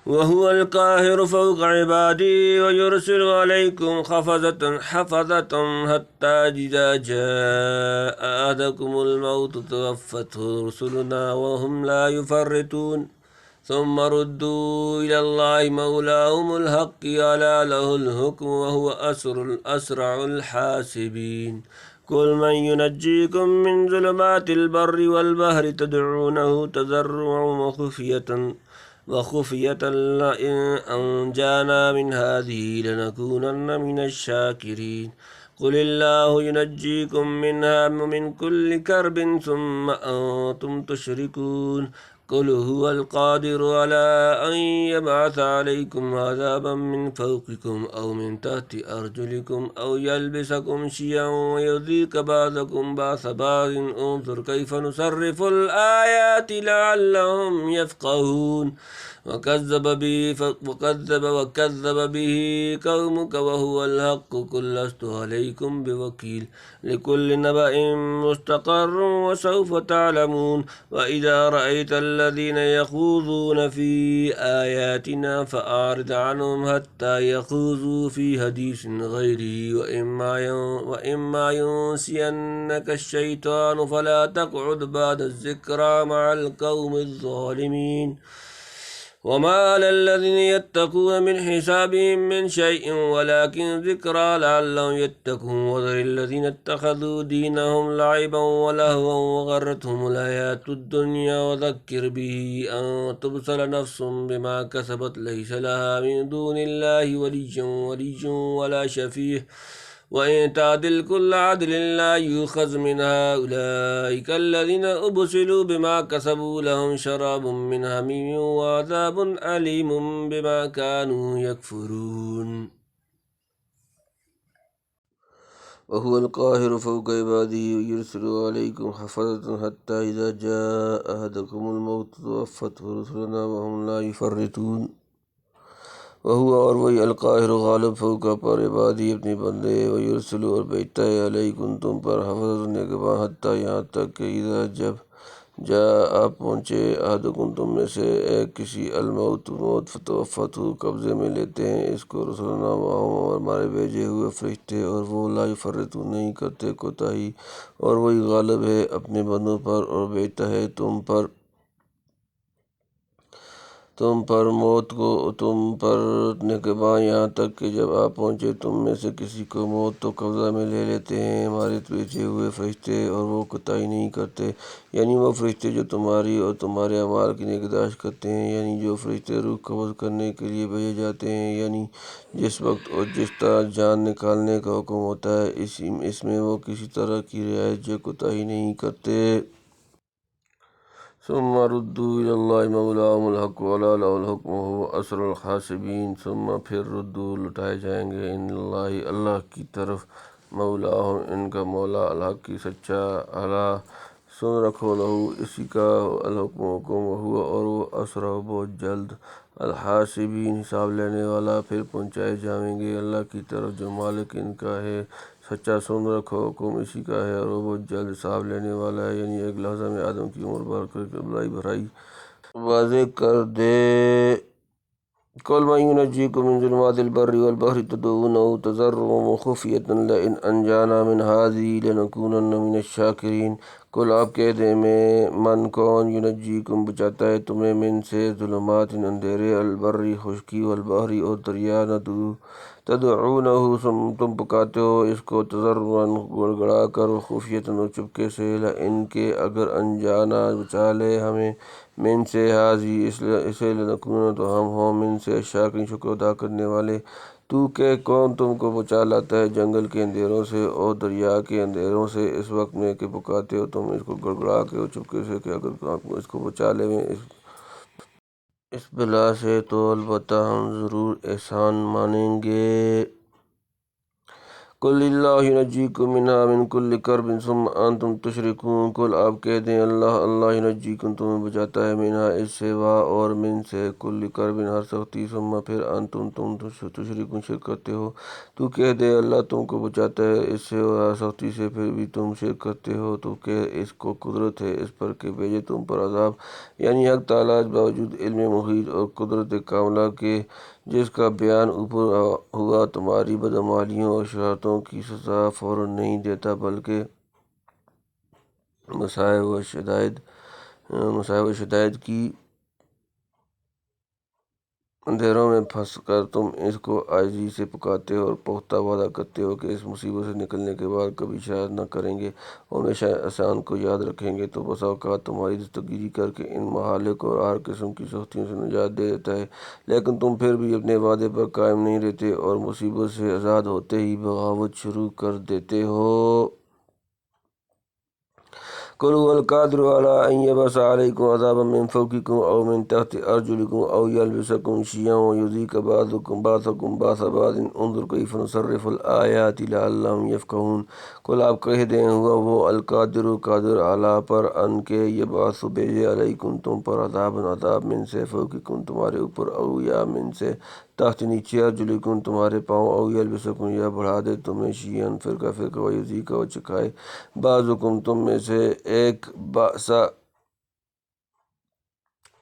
وهو القاهر فوق عباده ويرسل عليكم حفظة حتى إذا جاء أحدكم الموت توفته رسلنا وهم لا يفرطون ثم ردوا إلى الله مولاهم الحق ألا له الحكم وهو أسرع الحاسبين قل من ينجيكم من ظلمات البر والبحر تدعونه تضرعا وخفية لئن أنجانا من هذه لنكونن من الشاكرين قل الله ينجيكم منها ومن كل كرب ثم أنتم تشركون قل هو القادر على أن يبعث عليكم عذابا من فوقكم أو من تحت أرجلكم أو يلبسكم شيعا ويذيق بعضكم بعض بعض انظر كيف نصرف الآيات لعلهم يفقهون وكذب به قومك وهو الحق قل لست عليكم بوكيل لكل نبأ مستقر وسوف تعلمون وإذا رأيت الذين يخوضون في آياتنا فأعرض عنهم حتى يخوضوا في حديث غيره وإما ينسينك الشيطان فلا تقعد بعد الذكرى مع القوم الظالمين وما على الذين يتقون من حسابهم من شيء ولكن ذكرى لعلهم يتقون وذر الذين اتخذوا دينهم لعبا ولهوا وغرتهم الحياة الدنيا وذكر به أن تبصر نفس بما كسبت ليس لها من دون الله ولي ولا شفيع وإن تعدل كل عدل لا يؤخذ منها أولئك الذين أبسلوا بما كسبوا لهم شراب من حميم وعذاب أليم بما كانوا يكفرون وهو القاهر فوق عباده ويرسل عليكم حفظة حتى إذا جاء أحدكم الموت توفته رسلنا وهم لا يفرطون وہو اور وہی القاہر غالب فوق پر عبادی اپنے بندے ویرسل اور بھیجتا ہے علیکم تم پر حفظ نگہباں حتیٰ یہاں تک کہ اذا جب جا آپ پہنچے احدکم تم میں سے ایک کسی الموت موت فتوفتہ قبضے میں لیتے ہیں اس کو رسولنا اور ہمارے بھیجے ہوئے فرشتے اور وہ لا یفرطون نہیں کرتے کوتاہی اور وہی غالب ہے اپنے بندوں پر اور بھیجتا ہے تم پر موت کو تم پر نگہباں یہاں تک کہ جب آپ پہنچے تم میں سے کسی کو موت تو قبضہ میں لے لیتے ہیں ہمارے بھیجے ہوئے فرشتے اور وہ کوتاہی نہیں کرتے، یعنی وہ فرشتے جو تمہاری اور تمہارے اعمال کی نگہداشت کرتے ہیں، یعنی جو فرشتے روح قبض کرنے کے لیے بھیجے جاتے ہیں، یعنی جس وقت اور جس طرح جان نکالنے کا حکم ہوتا ہے اس میں وہ کسی طرح کی رعایت جو کوتاہی نہیں کرتے۔ ثم ردوا إلى الله مولاهم الحق ولا له الحكم وهو أسرع الحاسبين ثم پھر ردوا لٹائے جائیں گے اللہ کی طرف مولاہم ان کا مولا الحق کی سچا اللہ سن رکھو لہو اسی کا الحکم ہوا اور وہ اسرع بہت جلد الحاسبین حساب لینے والا، پھر پہنچائے جائیں گے اللہ کی طرف جو مالک ان کا ہے، سچا سن رکھو حکم اسی کا ہے اور وہ بہت جلد حساب لینے والا ہے، یعنی ایک لحظہ میں آدم کی عمر بھر کر کے بھرائی واضح کر دے۔ قل من ينجيكم من ظلمات البر والبحر تدعونه تضرعا وخفية لئن أنجانا من هذه لنكونن من الشاكرين قل آپ کہہ دیں میں من کون ینجیکم بچاتا ہے تمہیں من سے ظلمات اندھیرے البری خشکی والبحری اور دریا ندو تدعونہ تم پکاتے ہو اس کو تضرعا گڑ گڑا کر خفیۃ اور چپکے سے لئن کے اگر انجانا بچا لے ہمیں من سے حاضی اسے لنکون تو ہم ہوں من سے شاکرین شکر ادا کرنے والے۔ تو کہ کون تم کو بچا لاتا ہے جنگل کے اندھیروں سے اور دریا کے اندھیروں سے اس وقت میں کہ پکاتے ہو تم اس کو گڑگڑا کے اور چپکے سے کہ اگر آپ اس کو بچا لے میں اس بلا سے تو البتہ ہم ضرور احسان مانیں گے۔ قل اللہ ینجیکم منہا من کل کرب ثم انتم تشرکون، قل آپ کہہ دیں اللہ ینجیکم تمہیں بچاتا ہے، منہا اس سے، اور من سے، کل کرب ہر سختی، ثم پھر انتم تم تشرکون شرک کرتے ہو۔ تو کہہ دے اللہ تم کو بچاتا ہے اس سے اور ہر سختی سے، پھر بھی تم شرک کرتے ہو، تو کہ اس کو قدرت ہے اس پر کہ بھیجے تم پر عذاب، یعنی حق تعالیٰ باوجود علم محیط اور قدرت کاملہ کے، جس کا بیان اوپر ہوا، تمہاری بدعمالیوں اور شرارتوں کی سزا فوراً نہیں دیتا، بلکہ مصائب و شدائد کی اندھیروں میں پھنس کر تم اس کو عاجزی سے پکارتے ہو اور پختہ وعدہ کرتے ہو کہ اس مصیبت سے نکلنے کے بعد کبھی شاید نہ کریں گے، ہمیشہ احسان کو یاد رکھیں گے، تو بسا اوقات تمہاری دستگیری کر کے ان مہالک اور ہر قسم کی سختیوں سے نجات دے دیتا ہے، لیکن تم پھر بھی اپنے وعدے پر قائم نہیں رہتے اور مصیبت سے آزاد ہوتے ہی بغاوت شروع کر دیتے ہو۔ قل هو القادر على أن يبعث عليكم عذابا من فوقكم أو من تحت أرجلكم أو يلبسكم شيعا ويذيق بعضكم بعض بعض انظر كيف نصرف الآيات لعلهم يفقهون۔ قل آپ کہہ دیں ہوا وہ القادر قادر اعلیٰ پر ان کے یبعث بھیجے علیکم تم پر عذاب من سے فوقکم تمہارے اوپر، او یا من سے تحت نیچے ارجلکم تمہارے پاؤں، او یلبسکم یا بڑھا دے تمہیں شیعاً فرقہ فرقہ ویذیق و چکھائے بعضکم تم میں سے ایک باسا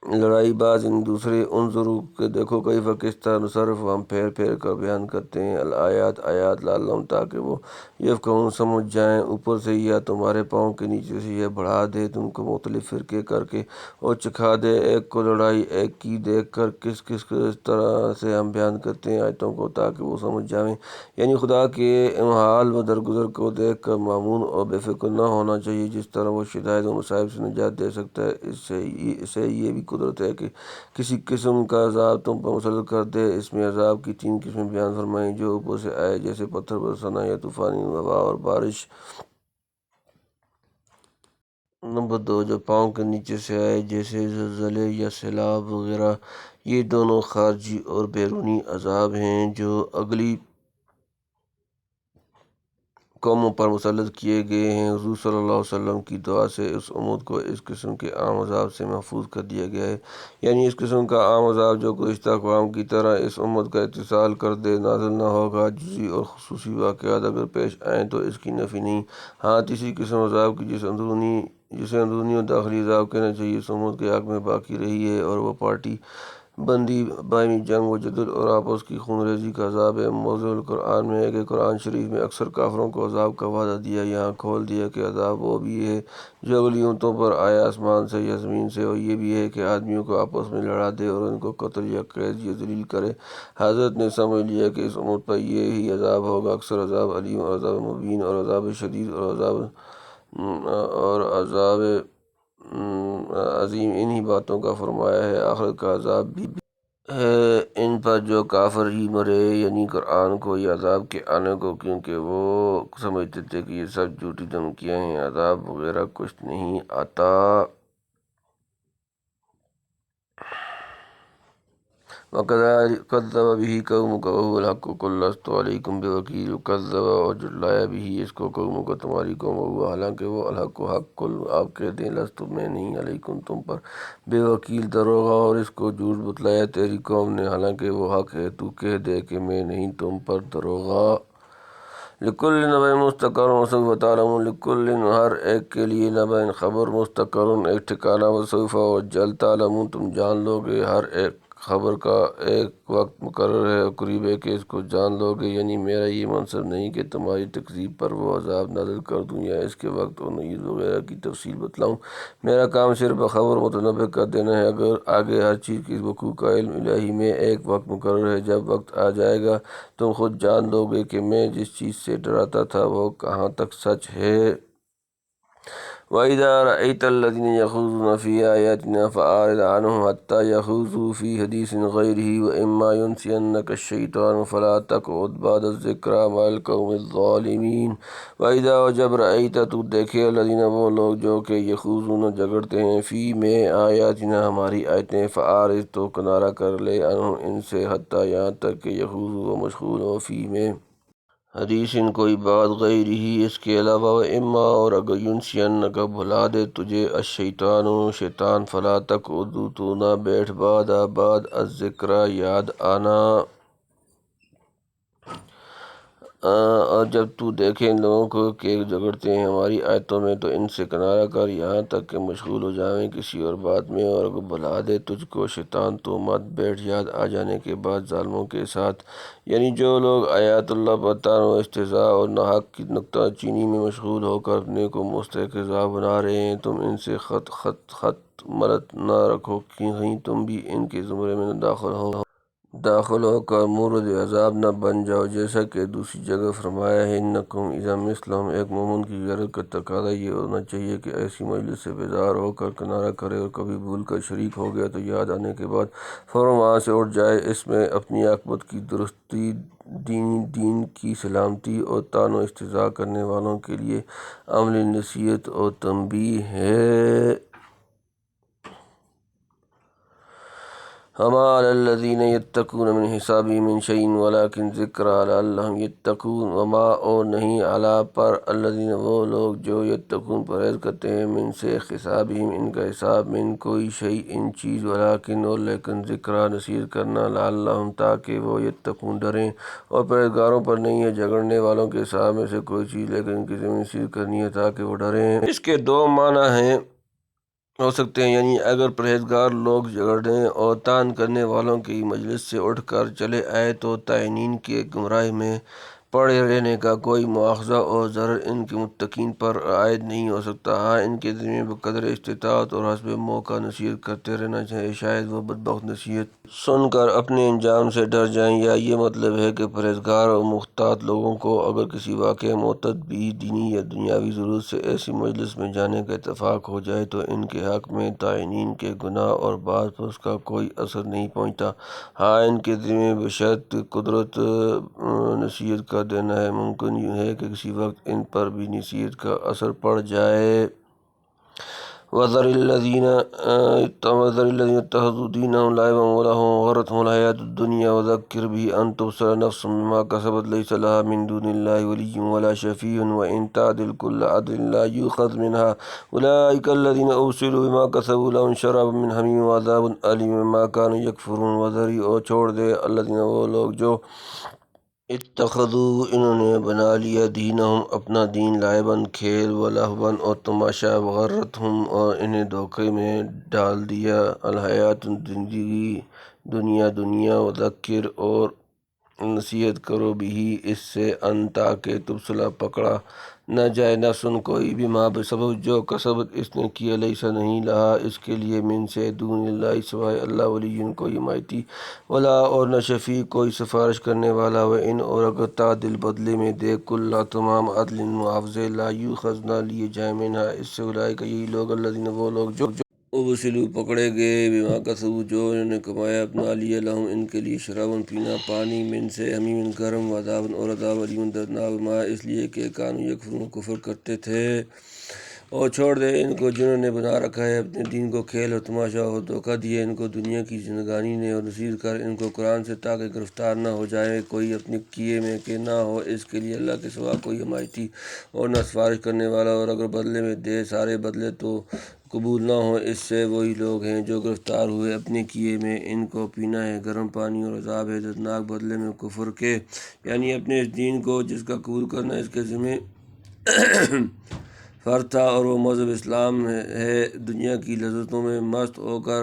لڑائی باز ان دوسرے، انظروا کہ دیکھو کیف کس طرح نصرف ہم پھیر پھیر کر بیان کرتے ہیں الآیات آیات لعلہم تاکہ وہ یفقہون سمجھ جائیں، اوپر سے یا تمہارے پاؤں کے نیچے سے یہ بڑھا دے تم کو مختلف فرقے کر کے اور چکھا دے ایک کو لڑائی ایک کی دیکھ کر کس طرح سے ہم بیان کرتے ہیں آیتوں کو تاکہ وہ سمجھ جائیں، یعنی خدا کے حال و درگزر کو دیکھ کر معمون اور بے فکر نہ ہونا چاہیے، جس طرح وہ شدائد و مصائب سے نجات دے سکتا ہے اس سے یہ بھی قدرت ہے کہ کسی قسم کا عذاب تم پر مسلط کر دے۔ اس میں عذاب کی 3 قسمیں بیان فرمائیں جو اوپر سے آئے، جیسے پتھر برسانا یا طوفانی ہوا اور بارش۔ نمبر 2 جو پاؤں کے نیچے سے آئے، جیسے زلزلے یا سیلاب وغیرہ، یہ دونوں خارجی اور بیرونی عذاب ہیں جو اگلی قوموں پر مسلط کیے گئے ہیں۔ حضور صلی اللہ علیہ وسلم کی دعا سے اس امت کو اس قسم کے عام عذاب سے محفوظ کر دیا گیا ہے، یعنی اس قسم کا عام عذاب جو گزشتہ اقوام کی طرح اس امت کا اتصال کر دے نازل نہ ہوگا۔ جزئی اور خصوصی واقعات اگر پیش آئیں تو اس کی نفی نہیں، ہاں تیسری قسم عذاب کی جسے اندرونی اور داخلی عذاب کہنا چاہیے، اس امت کے حق میں باقی رہی ہے، اور وہ پارٹی بندی، باہمی جنگ و جدل اور آپس کی خون ریزی کا عذاب ہے۔ موضوع القرآن میں ہے کہ قرآن شریف میں اکثر کافروں کو عذاب کا وعدہ دیا، یہاں کھول دیا کہ عذاب وہ بھی ہے جو اگلی امتوں پر آیا آسمان سے یا زمین سے، اور یہ بھی ہے کہ آدمیوں کو آپس میں لڑا دے اور ان کو قتل یا قید یا ذلیل کرے۔ حضرت نے سمجھ لیا کہ اس امت پر یہ ہی عذاب ہوگا، اکثر عذاب علیم اور عذاب مبین اور عذاب شدید اور عذاب عظیم انہی باتوں کا فرمایا ہے، آخرت کا عذاب بھی ہے ان پر جو کافر ہی مرے، یعنی قرآن کو یا عذاب کے آنے کو، کیونکہ وہ سمجھتے تھے کہ یہ سب جھوٹی دھمکیاں ہیں، عذاب وغیرہ کچھ نہیں آتا۔ وَكَذَّبَ بِهِ قَوْمُكَ وَهُوَ الْحَقُّ قُل لَّسْتُ عَلَيْكُم بِوَكِيلٍ، وَكَذَّبَ اور جھٹلایا بھی اس کو قوموں کا تمہاری قوم، وہوا حالانکہ وہ الحق حق، قل آپ کہہ دیں لست میں نہیں علیکم تم پر بے وکیل دروغہ، اور اس کو جھوٹ بتلایا تیری قوم نے حالانکہ وہ حق ہے، تو کہہ دے کہ میں نہیں تم پر دروغہ۔ لِكُلٍّ نَبَإٍ مُسْتَقَرٌّ وَسَوْفَ تَعْلَمُونَ، لِكُلٍّ ہر ایک کے لیے نبأ خبر، مستقر ایک ٹھکانہ، وسوف اور جلد تعلمون تم جان لو گے، ہر ایک خبر کا ایک وقت مقرر ہے اور قریب ہے کہ اس کو جان لو گے، یعنی میرا یہ منصب نہیں کہ تمہاری تکذیب پر وہ عذاب نازل کر دوں یا اس کے وقت اور نعید وغیرہ کی تفصیل بتلاؤں، میرا کام صرف خبر متنبع کر دینا ہے، اگر آگے ہر چیز کی وقوع کا علم الہی میں ایک وقت مقرر ہے، جب وقت آ جائے گا تم خود جان لو گے کہ میں جس چیز سے ڈراتا تھا وہ کہاں تک سچ ہے۔ وَإِذَا رَأَيْتَ الَّذِينَ يَخُوضُونَ فِي آيَاتِنَا فَأَعْرِضْ عَنْهُمْ حَتَّى يَخُوضُوا فِي حَدِيثٍ غَيْرِهِ وَإِمَّا يُنْسِيَنَّكَ الشَّيْطَانُ فَلَا تَقْعُدْ بَعْدَ الذِّكْرَىٰ مَعَ الْقَوْمِ الظَّالِمِينَ۔ وَإِذَا اور جب رأیت تو دیکھے الذین وہ لوگ جو کہ یخوضون جگڑتے ہیں، فی میں آیاتنا ہماری آیتیں، فأعرض تو کنارہ کر لے عنہم ان سے، حتیٰ یہاں تک کہ یخوضوا وہ مشغول ہو، فی میں حدیث ان کوئی بات غیر ہی اس کے علاوہ، و اما اور اگر ینسین کا بھلا دے تجھے الشیطان شیطان، فلا تقعد تو نہ بیٹھ بعد الذکر یاد آنا، اور جب تو دیکھے ان لوگوں کو کہ جھگڑتے ہیں ہماری آیتوں میں تو ان سے کنارہ کر یہاں تک کہ مشغول ہو جائیں کسی اور بات میں، اور اگر بھلا دے تجھ کو شیطان تو مت بیٹھ یاد آ جانے کے بعد ظالموں کے ساتھ، یعنی جو لوگ آیات اللہ پر طعن و استہزاء اور ناحق کی نکتہ چینی میں مشغول ہو کر اپنے کو مستحق بنا رہے ہیں، تم ان سے خط ملت نہ رکھو کہ کہیں تم بھی ان کے زمرے میں نہ داخل ہو کر مورد عذاب نہ بن جاؤ، جیسا کہ دوسری جگہ فرمایا ہے انکم اذا مثلہم، ایک مومن کی غیرت کا تقاضا یہ ہونا چاہیے کہ ایسی مجلس سے بیزار ہو کر کنارہ کرے، اور کبھی بھول کر شریک ہو گیا تو یاد آنے کے بعد فوراً وہاں سے اٹھ جائے، اس میں اپنی عاقبت کی درستی، دین کی سلامتی اور طعن و استہزاء کرنے والوں کے لیے عملی نصیحت اور تنبیہ ہے۔ وما علی الذین یتقون من حسابهم من شیء ولکن ذکری لعلہم یتقون، وما اور نہیں علی پر الذین وہ لوگ جو یتقون پرہیز کرتے ہیں، من سے حسابہم ان کا حساب، من کوئی شیء ان چیز، ولکن اور لیکن ذکری نصیحت کرنا، لعلہم تاکہ وہ یتقون ڈریں، اور پرہیزگاروں پر نہیں ہے جھگڑنے والوں کے حساب میں سے کوئی چیز، لیکن ان کی ذمہ نصیحت کرنی ہے تاکہ وہ ڈریں۔ اس کے دو معنی ہیں ہو سکتے ہیں، یعنی اگر پرہیزگار لوگ جھگڑنے اور طعن کرنے والوں کی مجلس سے اٹھ کر چلے آئے تو طاعنین کے گمراہی میں پڑے رہنے کا کوئی مواخذہ اور ضرر ان کے متقین پر عائد نہیں ہو سکتا۔ ہاں ان کے ذمہ بقدر استطاعت اور حسب موقع نصیحت کرتے رہنا چاہیے، شاید وہ بدبخت نصیحت سن کر اپنے انجام سے ڈر جائیں، یا یہ مطلب ہے کہ پرہیزگار اور محتاط لوگوں کو اگر کسی واقعہ معتبری دینی یا دنیاوی ضرورت سے ایسی مجلس میں جانے کا اتفاق ہو جائے تو ان کے حق میں طاعنین کے گناہ اور بعض پر اس کا کوئی اثر نہیں پہنچتا۔ ہاں ان کے ذمہ بشرط قدرت نصیحت کر دینا ہے، ممکن ہے کہ کسی وقت ان پر بھی نصیحت کا اثر پڑ جائے۔ وَذَرِ الَّذِينَ اتَّخَذُوا دِينَهُمْ لَعِبًا وَلَهْوًا وَغَرَّتْهُمُ الْحَيَاةُ الدُّنْيَا وَذَكِّرْ بِهِ أَن تُبْصَرَ نَفْسٌ بِمَا كَسَبَتْ لَيْسَ لَهَا مِن دُونِ اللَّهِ وَلِيٌّ وَلَا شَفِيعٌ وَإِن تَعْدِلْ كُلَّ عَدْلٍ لَا يُؤْخَذْ مِنْهَا أُولَٰئِكَ الَّذِينَ أُبْسِلُوا بِمَا كَسَبُوا لَهُمْ شَرَابٌ مِّنْ حَمِيمٍ وَعَذَابٌ أَلِيمٌ بِمَا كَانُوا يَكْفُرُونَ۔ وَذَرِ اور چھوڑ دے الَّذِينَ وہ لوگ جو اتخذوا انہوں نے بنا لیا دینہم اپنا دین لعباً کھیل، ولہواً اور تماشا، وغرتہم اور انہیں دھوکے میں ڈال دیا، الحیات زندگی دنیا، وذکر اور نصیحت کرو بھی اس سے، ان تاکہ تبصلہ پکڑا نہ جائے نفسن کوئی بھی، ما بسبب جو کسبت اس نے کیا، لیسا نہیں لہا اس کے لیے، من سے دون اللہ سوائے اللہ، ولی کوئی حمایتی، ولا اور نہ شفیع کوئی سفارش کرنے والا، و ان اور اگر تعدل بدلے میں دے، کل تمام عدل معاوضے، لا یؤخذ نہ لیے جائیں، منہا اس سے، اولئک یہی لوگ، الذین وہ لوگ جو ابسلوا پکڑے گئے، بما کسبوا جو انہوں نے کمایا، اپنا لیا، لہم ان کے لیے، شرابن پینا پانی، من سے حمیم گرم، وعذاب اور عذاب علیم دردناک، بما اس لیے کہ کانوا یکفرون کفر کرتے تھے۔ اور چھوڑ دے ان کو جنہوں نے بنا رکھا ہے اپنے دین کو کھیل اور تماشا، اور دھوکہ دیا ان کو دنیا کی زندگانی نے، اور نصیحت کر ان کو قرآن سے تاکہ گرفتار نہ ہو جائے کوئی اپنے کیے میں، کہ نہ ہو اس کے لیے اللہ کے سوا کوئی حمایتی اور نہ سفارش کرنے والا، اور اگر بدلے میں دے سارے بدلے تو قبول نہ ہو اس سے، وہی لوگ ہیں جو گرفتار ہوئے اپنے کیے میں، ان کو پینا ہے گرم پانی، اور عذاب ہے دردناک بدلے میں کفر کے، یعنی اپنے اس دین کو جس کا قبول کرنا اس کے ذمہ فرض تھا، اور وہ مذہب اسلام ہے، دنیا کی لذتوں میں مست ہو کر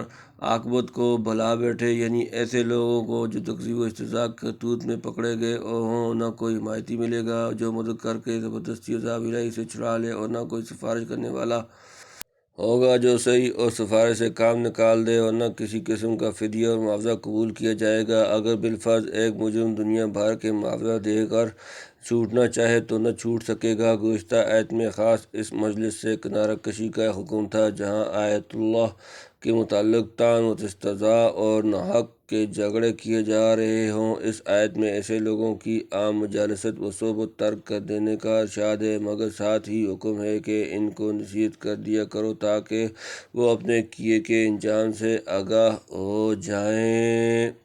عاقبت کو بھلا بیٹھے، یعنی ایسے لوگوں کو جو تکذیب و استہزاء کرتوت میں پکڑے گئے اور ہوں، نہ کوئی حمایتی ملے گا جو مدد کر کے زبردستی عذاب الہی سے چھڑا لے، اور نہ کوئی سفارش کرنے والا ہوگا جو صحیح اور سفارش سے کام نکال دے، اور نہ کسی قسم کا فدیہ اور معاوضہ قبول کیا جائے گا۔ اگر بالفرض ایک مجرم دنیا بھر کے معاوضہ دے کر چھوٹنا چاہے تو نہ چھوٹ سکے گا۔ گزشتہ آیت میں خاص اس مجلس سے کنارہ کشی کا حکم تھا جہاں آیت اللہ کے متعلق طعن و استہزاء اور ناحق کے جھگڑے کیے جا رہے ہوں، اس آیت میں ایسے لوگوں کی عام مجالست و صحبت ترک کر دینے کا ارشاد ہے، مگر ساتھ ہی حکم ہے کہ ان کو نصیحت کر دیا کرو تاکہ وہ اپنے کیے کے انجام سے آگاہ ہو جائیں۔